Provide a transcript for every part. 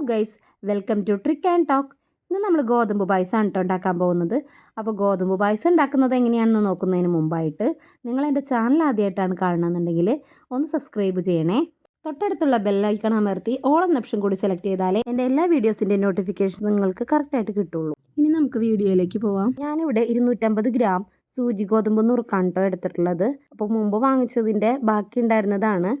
Guys, welcome to Trick and Talk. ഇന്ന് നമ്മൾ ഗോതമ്പ് പായസമാണ് കേട്ടോ ഉണ്ടാക്കാൻ പോകുന്നത്. അപ്പോൾ ഗോതമ്പ് പായസം ഉണ്ടാക്കുന്നത് എങ്ങനെയാണെന്ന് നോക്കുന്നതിന് മുമ്പായിട്ട് നിങ്ങൾ എൻ്റെ ചാനൽ ആദ്യമായിട്ടാണ് കാണുന്നതെന്നുണ്ടെങ്കിൽ ഒന്ന് സബ്സ്ക്രൈബ് ചെയ്യണേ. തൊട്ടടുത്തുള്ള ബെല്ലൈക്കൺ അമർത്തി ഓൾ എന്ന ഓപ്ഷൻ കൂടി സെലക്ട് ചെയ്താലേ എൻ്റെ എല്ലാ വീഡിയോസിൻ്റെ നോട്ടിഫിക്കേഷൻ നിങ്ങൾക്ക് കറക്റ്റായിട്ട് കിട്ടുള്ളൂ. ഇനി നമുക്ക് വീഡിയോയിലേക്ക് പോവാം. ഞാനിവിടെ 250 ഗ്രാം സൂചി ഗോതമ്പ് നുറുക്കാണ് കേട്ടോ എടുത്തിട്ടുള്ളത്. അപ്പോൾ മുമ്പ് വാങ്ങിച്ചതിൻ്റെ ബാക്കി ഉണ്ടായിരുന്നതാണ്.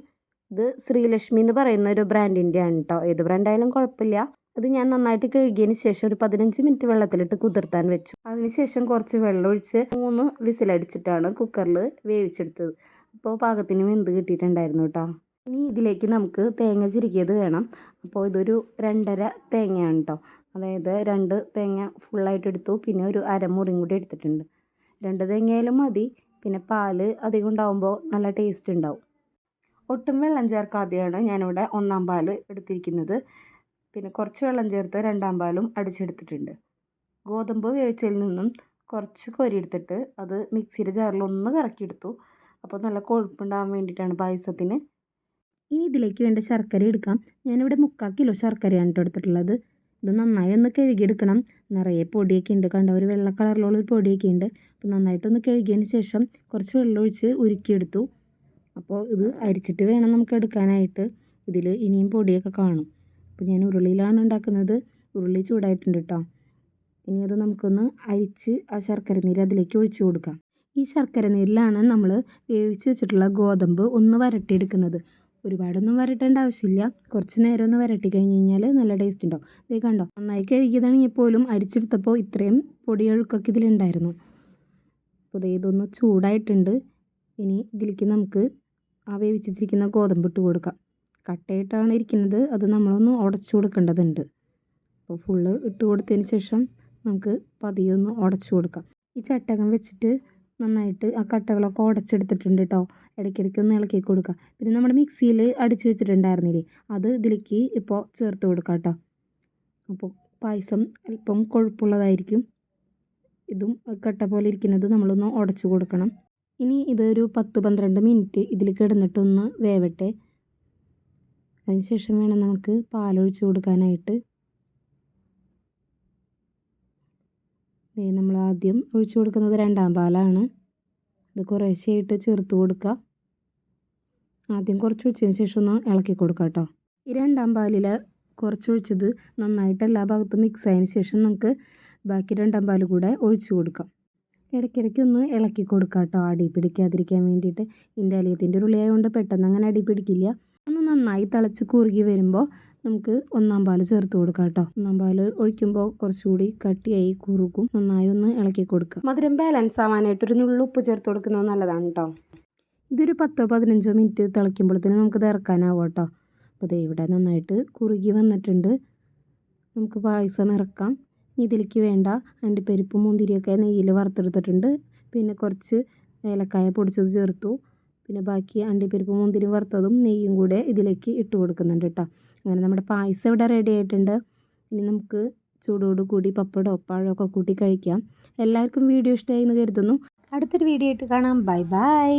ഇത് ശ്രീലക്ഷ്മി എന്ന് പറയുന്ന ഒരു ബ്രാൻഡിൻ്റെ ആണ് കേട്ടോ. ഏത് ബ്രാൻഡായാലും കുഴപ്പമില്ല. അത് ഞാൻ നന്നായിട്ട് കഴുകിയതിന് ശേഷം ഒരു 15 മിനിറ്റ് വെള്ളത്തിലിട്ട് കുതിർത്താൻ വെച്ചു. അതിനുശേഷം കുറച്ച് വെള്ളം ഒഴിച്ച് 3 വിസിലടിച്ചിട്ടാണ് കുക്കറിൽ വേവിച്ചെടുത്തത്. അപ്പോൾ പാകത്തിന് വെന്ത് കിട്ടിയിട്ടുണ്ടായിരുന്നു കേട്ടോ. ഇനി ഇതിലേക്ക് നമുക്ക് തേങ്ങ ചുരുക്കിയത് വേണം. അപ്പോൾ ഇതൊരു 2.5 തേങ്ങയാണ് കേട്ടോ. അതായത് 2 തേങ്ങ ഫുള്ളായിട്ട് എടുത്തു, പിന്നെ ഒരു അരമുറിയും കൂടി എടുത്തിട്ടുണ്ട്. 2 തേങ്ങയായാലും മതി. പിന്നെ പാല് അധികം ഉണ്ടാകുമ്പോൾ നല്ല ടേസ്റ്റ് ഉണ്ടാവും. ഒട്ടും വെള്ളം ചേർക്കാതെയാണ് ഞാനിവിടെ 1-ാം പാൽ എടുത്തിരിക്കുന്നത്. പിന്നെ കുറച്ച് വെള്ളം ചേർത്ത് 2-ാം പാലും അടിച്ചെടുത്തിട്ടുണ്ട്. ഗോതമ്പ് വേവിച്ചതിൽ നിന്നും കുറച്ച് കോരിയെടുത്തിട്ട് അത് മിക്സിയുടെ ജാറിൽ ഒന്ന് കറക്കിയെടുത്തു. അപ്പോൾ നല്ല കൊഴുപ്പുണ്ടാകാൻ വേണ്ടിയിട്ടാണ് പായസത്തിന്. ഇനി ഇതിലേക്ക് വേണ്ട ശർക്കര എടുക്കാം. ഞാനിവിടെ 3/4 കിലോ ശർക്കരയാണ് എടുത്തിട്ടുള്ളത്. ഇത് നന്നായി ഒന്ന് കഴുകിയെടുക്കണം. നിറയെ പൊടിയൊക്കെ ഉണ്ട്, കണ്ട ഒരു വെള്ള കളറിലുള്ള ഒരു പൊടിയൊക്കെ ഉണ്ട്. അപ്പോൾ നന്നായിട്ടൊന്ന് കഴുകിയതിന് ശേഷം കുറച്ച് വെള്ളം ഒഴിച്ച് ഉരുക്കിയെടുത്തു. അപ്പോൾ ഇത് അരിച്ചിട്ട് വേണം നമുക്ക് എടുക്കാനായിട്ട്. ഇതിൽ ഇനിയും പൊടിയൊക്കെ കാണും. അപ്പോൾ ഞാൻ ഉരുളിയിലാണ് ഉണ്ടാക്കുന്നത്. ഉരുളി ചൂടായിട്ടുണ്ട് കേട്ടോ. ഇനി അത് നമുക്കൊന്ന് അരിച്ച് ആ ശർക്കര നീര് അതിലേക്ക് ഒഴിച്ചു കൊടുക്കാം. ഈ ശർക്കര നീരിലാണ് നമ്മൾ വേവിച്ച് വെച്ചിട്ടുള്ള ഗോതമ്പ് ഒന്ന് വരട്ടിയെടുക്കുന്നത്. ഒരുപാടൊന്നും വരട്ടേണ്ട ആവശ്യമില്ല. കുറച്ച് നേരം ഒന്ന് വരട്ടി കഴിഞ്ഞ് കഴിഞ്ഞാൽ നല്ല ടേസ്റ്റ് ഉണ്ടാവും. ഇത് കണ്ടോ, നന്നായി കഴുകിയതാണെങ്കിൽ പോലും അരിച്ചെടുത്തപ്പോൾ ഇത്രയും പൊടിയൊഴുക്കൊക്കെ ഇതിലുണ്ടായിരുന്നു. അപ്പോൾ ഇതൊന്ന് ചൂടായിട്ടുണ്ട്. ഇനി ഇതിലേക്ക് നമുക്ക് ആ വേവിച്ചിരിക്കുന്ന ഗോതമ്പ് ഇട്ട് കൊടുക്കാം. കട്ടയായിട്ടാണ് ഇരിക്കുന്നത്, അത് നമ്മളൊന്ന് ഉടച്ചു കൊടുക്കേണ്ടതുണ്ട്. അപ്പോൾ ഫുള്ള് ഇട്ട് കൊടുത്തതിന് ശേഷം നമുക്ക് പതിയെ ഒന്ന് ഉടച്ചു കൊടുക്കാം. ഈ ചട്ടകം വെച്ചിട്ട് നന്നായിട്ട് ആ കട്ടകളൊക്കെ ഉടച്ചെടുത്തിട്ടുണ്ട് കേട്ടോ. ഇടയ്ക്കിടയ്ക്ക് ഒന്ന് ഇളക്കി കൊടുക്കുക. പിന്നെ നമ്മുടെ മിക്സിയിൽ അടിച്ച് വെച്ചിട്ടുണ്ടായിരുന്നില്ലേ, അത് ഇതിലേക്ക് ഇപ്പോൾ ചേർത്ത് കൊടുക്കാം കേട്ടോ. അപ്പോൾ പായസം അല്പം കൊഴുപ്പുള്ളതായിരിക്കും. ഇതും കട്ട പോലെ ഇരിക്കുന്നത് നമ്മളൊന്ന് ഉടച്ചു കൊടുക്കണം. ഇനി ഇതൊരു 10-12 മിനിറ്റ് ഇതിൽ കിടന്നിട്ടൊന്ന് വേവട്ടെ. അതിനുശേഷം വേണം നമുക്ക് പാലൊഴിച്ച് കൊടുക്കാനായിട്ട്. നമ്മൾ ആദ്യം ഒഴിച്ചു കൊടുക്കുന്നത് 2-ാം പാലാണ്. ഇത് കുറേശ്ശെയായിട്ട് ചേർത്ത് കൊടുക്കുക. ആദ്യം കുറച്ച് ഒഴിച്ചതിന് ശേഷം ഒന്ന് ഇളക്കി കൊടുക്കുക കേട്ടോ. ഈ 2-ാം പാലിൽ കുറച്ചൊഴിച്ചത് നന്നായിട്ട് എല്ലാ ഭാഗത്തും മിക്സ് ആയതിന് ശേഷം നമുക്ക് ബാക്കി 2-ാം പാൽ കൂടെ ഒഴിച്ചു കൊടുക്കാം. ഇടയ്ക്കിടയ്ക്ക് ഒന്ന് ഇളക്കി കൊടുക്കുക കേട്ടോ, അടി പിടിക്കാതിരിക്കാൻ വേണ്ടിയിട്ട്. ഇൻഡാലിയത്തിൻ്റെ ഉള്ളിയായതുകൊണ്ട് പെട്ടെന്ന് അങ്ങനെ അടി പിടിക്കില്ല. ഒന്ന് നന്നായി തിളച്ച് കുറുകി വരുമ്പോൾ നമുക്ക് 1-ാം പാൽ ചേർത്ത് കൊടുക്കാം കേട്ടോ. 1-ാം പാൽ ഒഴിക്കുമ്പോൾ കുറച്ചുകൂടി കട്ടിയായി കുറുകും. നന്നായി ഒന്ന് ഇളക്കി കൊടുക്കുക. മധുരം ബാലൻസ് ആവാനായിട്ടൊരു നുള്ളു ഉപ്പ് ചേർത്ത് കൊടുക്കുന്നത് നല്ലതാണ് കേട്ടോ. ഇതൊരു 10-15 മിനിറ്റ് തിളയ്ക്കുമ്പോഴത്തേന് നമുക്കിത് ഇറക്കാനാവും കേട്ടോ. അപ്പോൾ ഇവിടെ നന്നായിട്ട് കുറുകി വന്നിട്ടുണ്ട്. നമുക്ക് പായസം ഇറക്കാം. ഇതിലേക്ക് വേണ്ട അണ്ടിപ്പരിപ്പും മുന്തിരിയൊക്കെ നെയ്യിൽ വറുത്തെടുത്തിട്ടുണ്ട്. പിന്നെ കുറച്ച് ഏലക്കായ പൊടിച്ചത് ചേർത്തു. പിന്നെ ബാക്കി അണ്ടിപ്പരിപ്പും മുന്തിരി വറുത്തതും നെയ്യും കൂടെ ഇതിലേക്ക് ഇട്ട് കൊടുക്കുന്നുണ്ട് കേട്ടോ. അങ്ങനെ നമ്മുടെ പായസം ഇവിടെ റെഡി ആയിട്ടുണ്ട്. ഇനി നമുക്ക് ചൂടോട് കൂടി പപ്പടമോ പഴമൊക്കെ കൂട്ടി കഴിക്കാം. എല്ലാവർക്കും വീഡിയോ ഇഷ്ടമായി എന്ന് കരുതുന്നു. അടുത്തൊരു വീഡിയോ ആയിട്ട് കാണാം. Bye bye.